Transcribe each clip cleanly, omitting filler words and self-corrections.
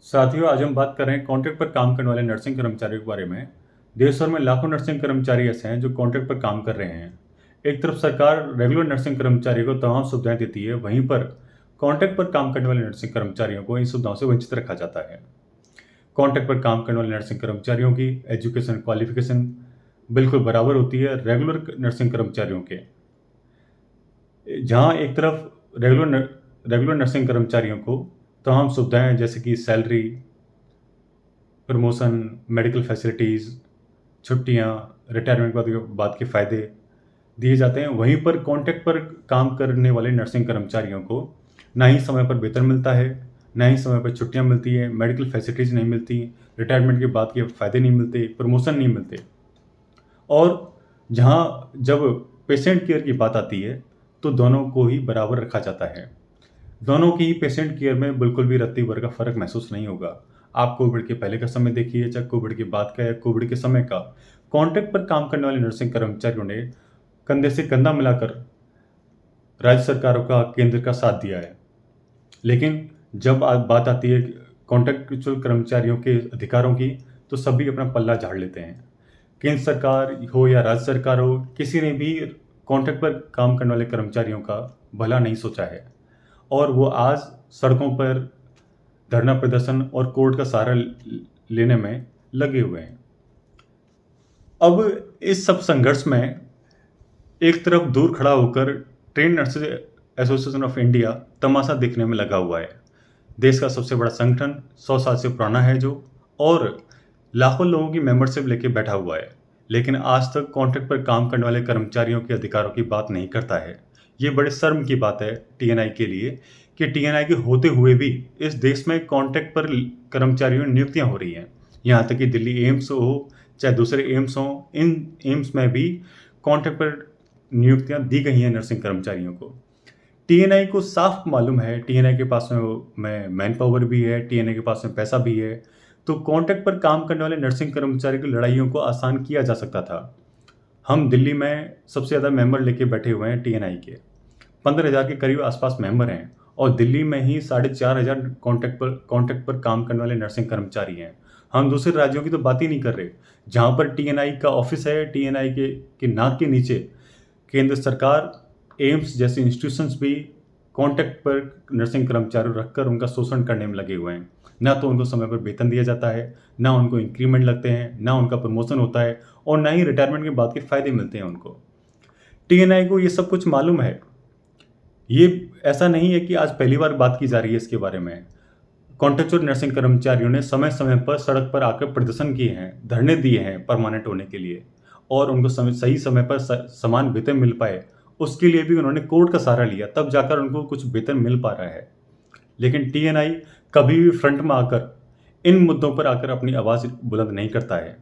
साथियों, आज हम बात कर रहे हैं कॉन्ट्रैक्ट पर काम करने वाले नर्सिंग कर्मचारियों के बारे में। देश भर में लाखों नर्सिंग कर्मचारी ऐसे हैं जो कॉन्ट्रैक्ट पर काम कर रहे हैं। एक तरफ सरकार रेगुलर नर्सिंग कर्मचारियों को तमाम सुविधाएं देती है, वहीं पर कॉन्ट्रैक्ट पर काम करने वाले नर्सिंग कर्मचारियों को इन सुविधाओं से वंचित रखा जाता है। कॉन्ट्रैक्ट पर काम करने वाले नर्सिंग कर्मचारियों की एजुकेशन क्वालिफिकेशन बिल्कुल बराबर होती है रेगुलर नर्सिंग कर्मचारियों के। जहाँ एक तरफ रेगुलर नर्सिंग कर्मचारियों को तमाम सुविधाएं जैसे कि सैलरी, प्रमोशन, मेडिकल फैसिलिटीज़, छुट्टियाँ, रिटायरमेंट बाद के फ़ायदे दिए जाते हैं। वहीं पर कॉन्ट्रैक्ट पर काम करने वाले नर्सिंग कर्मचारियों को ना ही समय पर वेतन मिलता है, ना ही समय पर छुट्टियाँ मिलती हैं, मेडिकल फैसिलिटीज़ नहीं मिलती, रिटायरमेंट के बाद के फ़ायदे नहीं मिलते, प्रमोशन नहीं मिलते। और जहाँ जब पेशेंट केयर की बात आती है, तो दोनों को ही बराबर रखा जाता है। दोनों की ही पेशेंट केयर में बिल्कुल भी रत्ती भर का फ़र्क महसूस नहीं होगा। आप कोविड के पहले का समय देखिए, चाहे कोविड के बाद का या कोविड के समय का, कॉन्ट्रैक्ट पर काम करने वाले नर्सिंग कर्मचारियों ने कंधे से कंधा मिलाकर राज्य सरकारों का, केंद्र का साथ दिया है। लेकिन जब बात आती है कॉन्ट्रैक्चुअल कर्मचारियों के अधिकारों की, तो सभी अपना पल्ला झाड़ लेते हैं। केंद्र सरकार हो या राज्य सरकार हो, किसी ने भी कॉन्ट्रैक्ट पर काम करने वाले कर्मचारियों का भला नहीं सोचा है और वो आज सड़कों पर धरना प्रदर्शन और कोर्ट का सहारा लेने में लगे हुए हैं। अब इस सब संघर्ष में एक तरफ दूर खड़ा होकर train nurses association of India तमाशा देखने में लगा हुआ है। देश का सबसे बड़ा संगठन 100 साल से पुराना है जो, और लाखों लोगों की मेंबरशिप लेके बैठा हुआ है, लेकिन आज तक कॉन्ट्रैक्ट पर काम करने वाले कर्मचारियों के अधिकारों की बात नहीं करता है। ये बड़े शर्म की बात है टीएनआई के लिए कि टीएनआई के होते हुए भी इस देश में कॉन्ट्रैक्ट पर कर्मचारियों में नियुक्तियां हो रही हैं। यहाँ तक कि दिल्ली एम्स हो, चाहे दूसरे एम्स हों, इन एम्स में भी कॉन्ट्रैक्ट पर नियुक्तियां दी गई हैं नर्सिंग कर्मचारियों को। टीएनआई को साफ मालूम है, टीएनआई के पास में मैन पावर भी है, टीएनआई के पास में पैसा भी है, तो कॉन्ट्रैक्ट पर काम करने वाले नर्सिंग कर्मचारी की लड़ाइयों को आसान किया जा सकता था। हम दिल्ली में सबसे ज़्यादा मेंबर लेके बैठे हुए हैं टीएनआई के, 15,000 के करीब आसपास मेंबर हैं, और दिल्ली में ही 4,500 कॉन्ट्रैक्ट पर काम करने वाले नर्सिंग कर्मचारी हैं। हम दूसरे राज्यों की तो बात ही नहीं कर रहे, जहाँ पर टीएनआई का ऑफिस है, टीएनआई के नाक के नीचे केंद्र सरकार, एम्स जैसे इंस्टीट्यूशंस भी कॉन्ट्रैक्ट पर नर्सिंग कर्मचारी रखकर उनका शोषण करने में लगे हुए हैं। ना तो उनको समय पर वेतन दिया जाता है, ना उनको इंक्रीमेंट लगते हैं, ना उनका प्रमोशन होता है, और ना ही रिटायरमेंट के बाद के फायदे मिलते हैं उनको। टीएनआई को ये सब कुछ मालूम है। ये ऐसा नहीं है कि आज पहली बार बात की जा रही है इसके बारे में। कॉन्ट्रैक्चुअल नर्सिंग कर्मचारियों ने समय समय पर सड़क पर आकर प्रदर्शन किए हैं, धरने दिए हैं परमानेंट होने के लिए, और उनको सही समय पर समान वेतन मिल पाए, उसके लिए भी उन्होंने कोर्ट का सहारा लिया, तब जाकर उनको कुछ वेतन मिल पा रहा है। लेकिन टीएनआई कभी भी फ्रंट में आकर इन मुद्दों पर आकर अपनी आवाज़ बुलंद नहीं करता है।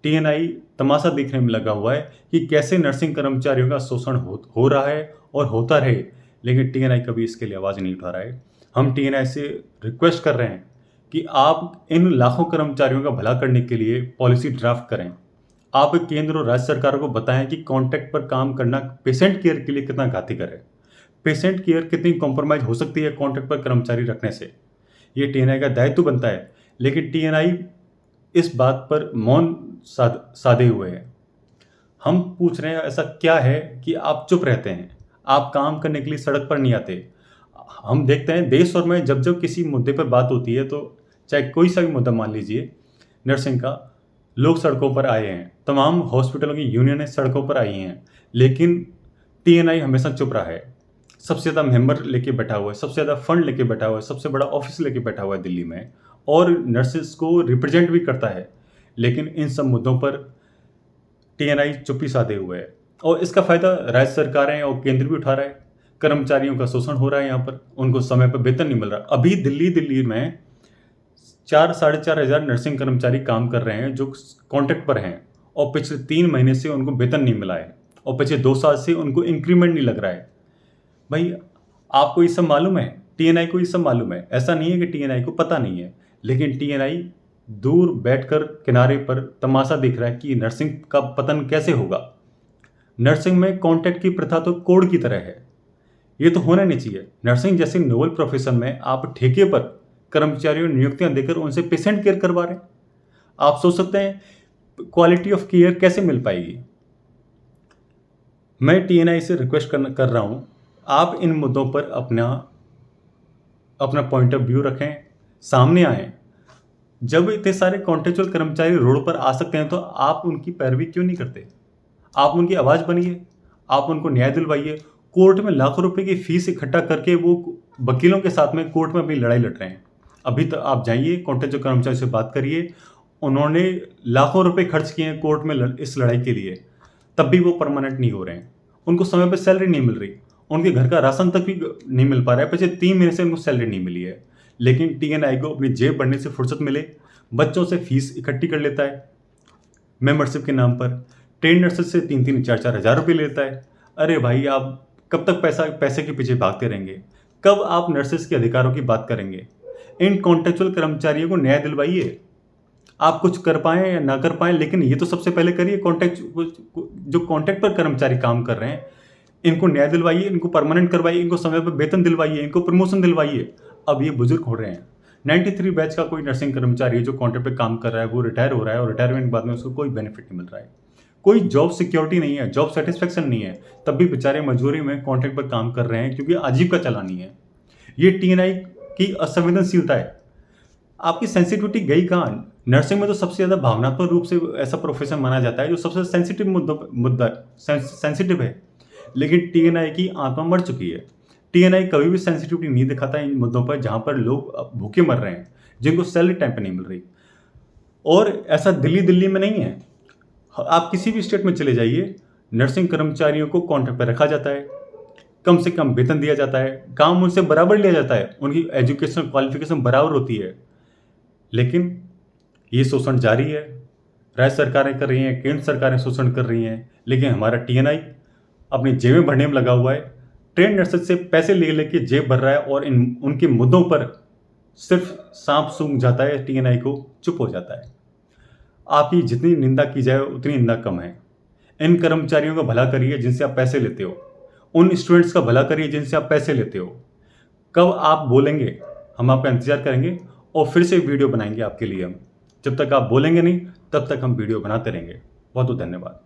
टीएनआई तमाशा देखने में लगा हुआ है कि कैसे नर्सिंग कर्मचारियों का शोषण हो रहा है और होता रहे, लेकिन टीएनआई कभी इसके लिए आवाज़ नहीं उठा रहा है। हम टीएनआई से रिक्वेस्ट कर रहे हैं कि आप इन लाखों कर्मचारियों का भला करने के लिए पॉलिसी ड्राफ्ट करें। आप केंद्र और राज्य सरकारों को बताएं कि कॉन्ट्रैक्ट पर काम करना पेशेंट केयर के लिए कितना घातक है। पेशेंट केयर कितनी कॉम्प्रोमाइज हो सकती है कॉन्ट्रैक्ट पर कर्मचारी रखने से, ये टीएनआई का दायित्व बनता है। लेकिन टीएनआई इस बात पर मौन साधे हुए है। हम पूछ रहे हैं ऐसा क्या है कि आप चुप रहते हैं, आप काम करने के लिए सड़क पर नहीं आते। हम देखते हैं देश और में जब जब किसी मुद्दे पर बात होती है, तो चाहे कोई सा भी मुद्दा मान लीजिए नर्सिंग का, लोग सड़कों पर आए हैं, तमाम हॉस्पिटलों की यूनियनें सड़कों पर आई हैं, लेकिन टीएनआई हमेशा चुप रहा है। सबसे ज़्यादा मेंबर लेके बैठा हुआ है, सबसे ज़्यादा फंड लेके बैठा हुआ है, सबसे बड़ा ऑफिस लेके बैठा हुआ है दिल्ली में, और नर्सेस को रिप्रेजेंट भी करता है, लेकिन इन सब मुद्दों पर टीएनआई चुप्पी साधे हुए है। और इसका फ़ायदा राज्य सरकारें और केंद्र भी उठा रहा है। कर्मचारियों का शोषण हो रहा है, यहाँ पर उनको समय पर वेतन नहीं मिल रहा। अभी दिल्ली में 4-4,500 नर्सिंग कर्मचारी काम कर रहे हैं जो कॉन्ट्रैक्ट पर हैं, और पिछले 3 महीने से उनको वेतन नहीं मिला है, और पिछले 2 साल से उनको इंक्रीमेंट नहीं लग रहा है। भाई, आपको ये सब मालूम है, टीएनआई को ये सब मालूम है। ऐसा नहीं है कि टीएनआई को पता नहीं है, लेकिन टीएनआई दूर बैठकर किनारे पर तमाशा देख रहा है कि नर्सिंग का पतन कैसे होगा। नर्सिंग में कॉन्ट्रैक्ट की प्रथा तो कोड की तरह है, ये तो होना नहीं चाहिए। नर्सिंग जैसे नोबल प्रोफेशन में आप ठेके पर कर्मचारियों को नियुक्तियां देकर उनसे पेशेंट केयर करवा रहे हैं। आप सोच सकते हैं क्वालिटी ऑफ केयर कैसे मिल पाएगी। मैं टीएनआई से रिक्वेस्ट कर रहा हूं, आप इन मुद्दों पर अपना पॉइंट ऑफ व्यू रखें, सामने आएं। जब इतने सारे कॉन्ट्रेक्चुअल कर्मचारी रोड पर आ सकते हैं तो आप उनकी पैरवी क्यों नहीं करते? आप उनकी आवाज़ बनिए, आप उनको न्याय दिलवाइए। कोर्ट में लाखों रुपए की फीस इकट्ठा करके वो वकीलों के साथ में कोर्ट में अपनी लड़ाई लड़ रहे हैं। अभी तो आप जाइए कॉन्ट्रेक्चुअल कर्मचारी से बात करिए, उन्होंने लाखों रुपए खर्च किए हैं कोर्ट में इस लड़ाई के लिए, तब भी वो परमानेंट नहीं हो रहे हैं। उनको समय पर सैलरी नहीं मिल रही, उनके घर का राशन तक भी नहीं मिल पा रहा है। पिछले 3 महीने से उनको सैलरी नहीं मिली है। लेकिन टीएनआई को अपनी जेब बढ़ने से फुर्सत मिले, बच्चों से फीस इकट्ठी कर लेता है मेंबरशिप के नाम पर, ट्रेन नर्सेस से 3-3, 4-4 हज़ार रुपये लेता है। अरे भाई, आप कब तक पैसे के पीछे भागते रहेंगे? कब आप नर्सेस के अधिकारों की बात करेंगे? इन कॉन्ट्रेक्चुअल कर्मचारियों को न्याय दिलवाइए। आप कुछ कर पाएँ या ना कर पाएँ, लेकिन ये तो सबसे पहले करिए। जो कॉन्ट्रैक्ट पर कर्मचारी काम कर रहे हैं, इनको न्याय दिलवाइए, इनको परमानेंट करवाइए, इनको समय पर वेतन दिलवाइए, इनको प्रमोशन दिलवाइए। अब ये बुजुर्ग हो रहे हैं। 93 बैच का कोई नर्सिंग कर्मचारी जो कॉन्ट्रैक्ट पे काम कर रहा है, वो रिटायर हो रहा है और रिटायरमेंट के बाद में उसको कोई बेनिफिट नहीं मिल रहा है। कोई जॉब सिक्योरिटी नहीं है, जॉब सेटिस्फैक्शन नहीं है, तब भी बेचारे मजबूरी में कॉन्ट्रैक्ट पर काम कर रहे हैं क्योंकि आजीविका चलानी है। ये टीएनआई की असंवेदनशीलता है। आपकी सेंसिटिविटी गई कहाँ? नर्सिंग में तो सबसे ज़्यादा भावनात्मक रूप से ऐसा प्रोफेशन माना जाता है जो सबसे सेंसिटिव मुद्दा सेंसिटिव है। लेकिन टीएनआई की आत्मा मर चुकी है। टीएनआई कभी भी सेंसिटिविटी नहीं दिखाता इन मुद्दों पर जहाँ पर लोग भूखे मर रहे हैं, जिनको सैलरी टाइम पे नहीं मिल रही। और ऐसा दिल्ली में नहीं है। आप किसी भी स्टेट में चले जाइए, नर्सिंग कर्मचारियों को कॉन्ट्रैक्ट पर रखा जाता है, कम से कम वेतन दिया जाता है, काम उनसे बराबर लिया जाता है, उनकी एजुकेशन क्वालिफिकेशन बराबर होती है। लेकिन ये शोषण जारी है। राज्य सरकारें कर रही हैं, केंद्र सरकारें शोषण कर रही हैं, लेकिन हमारा टीएनआई अपनी जेबें भरने में लगा हुआ है। ट्रेन नर्सेस से पैसे ले लेके जेब भर रहा है और उनके मुद्दों पर सिर्फ सांप सूंघ जाता है, टीएनआई को चुप हो जाता है। आपकी जितनी निंदा की जाए उतनी निंदा कम है। इन कर्मचारियों का भला करिए जिनसे आप पैसे लेते हो, उन स्टूडेंट्स का भला करिए जिनसे आप पैसे लेते हो। कब आप बोलेंगे, हम आपका इंतजार करेंगे और फिर से वीडियो बनाएंगे आपके लिए। हम जब तक आप बोलेंगे नहीं, तब तक हम वीडियो बनाते रहेंगे। बहुत बहुत धन्यवाद।